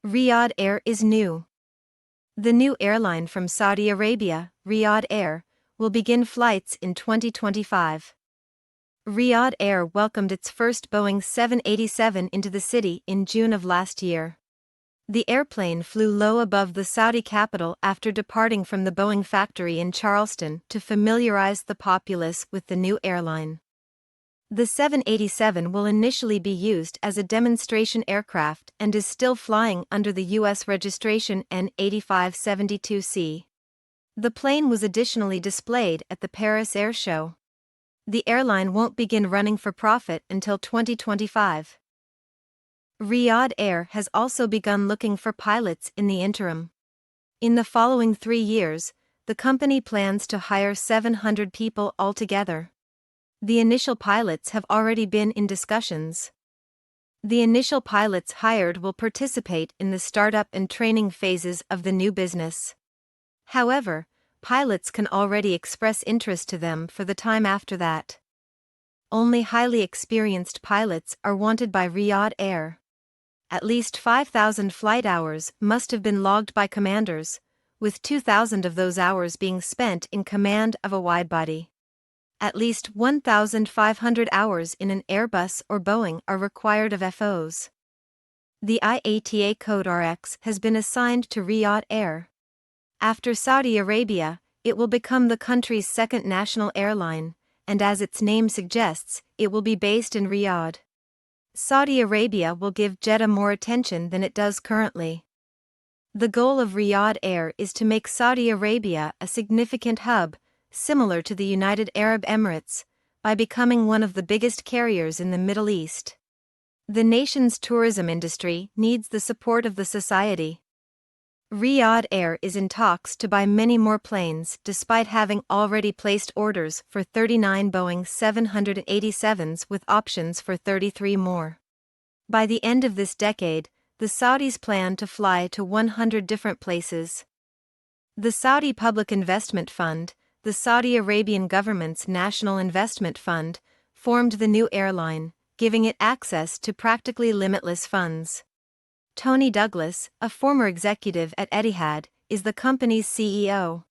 Riyadh Air is new. The new airline from Saudi Arabia, Riyadh Air, will begin flights in 2025. Riyadh Air welcomed its first Boeing 787 into the city in June of last year. The airplane flew low above the Saudi capital after departing from the Boeing factory in Charleston to familiarize the populace with the new airline. The 787 will initially be used as a demonstration aircraft and is still flying under the U.S. registration N8572C. The plane was additionally displayed at the Paris Air Show. The airline won't begin running for profit until 2025. Riyadh Air has also begun looking for pilots in the interim. In the following 3 years, the company plans to hire 700 people altogether. The initial pilots have already been in discussions. The initial pilots hired will participate in the startup and training phases of the new business. However, pilots can already express interest to them for the time after that. Only highly experienced pilots are wanted by Riyadh Air. At least 5,000 flight hours must have been logged by commanders, with 2,000 of those hours being spent in command of a widebody. At least 1,500 hours in an Airbus or Boeing are required of FOs. The IATA code RX has been assigned to Riyadh Air. After Saudi Arabia, it will become the country's second national airline, and as its name suggests, it will be based in Riyadh. Saudi Arabia will give Jeddah more attention than it does currently. The goal of Riyadh Air is to make Saudi Arabia a significant hub, similar to the United Arab Emirates, by becoming one of the biggest carriers in the Middle East. The nation's tourism industry needs the support of the society. Riyadh Air is in talks to buy many more planes despite having already placed orders for 39 Boeing 787s with options for 33 more. By the end of this decade, the Saudis plan to fly to 100 different places. The Saudi Public Investment Fund, the Saudi Arabian government's national investment fund, formed the new airline, giving it access to practically limitless funds. Tony Douglas, a former executive at Etihad, is the company's CEO.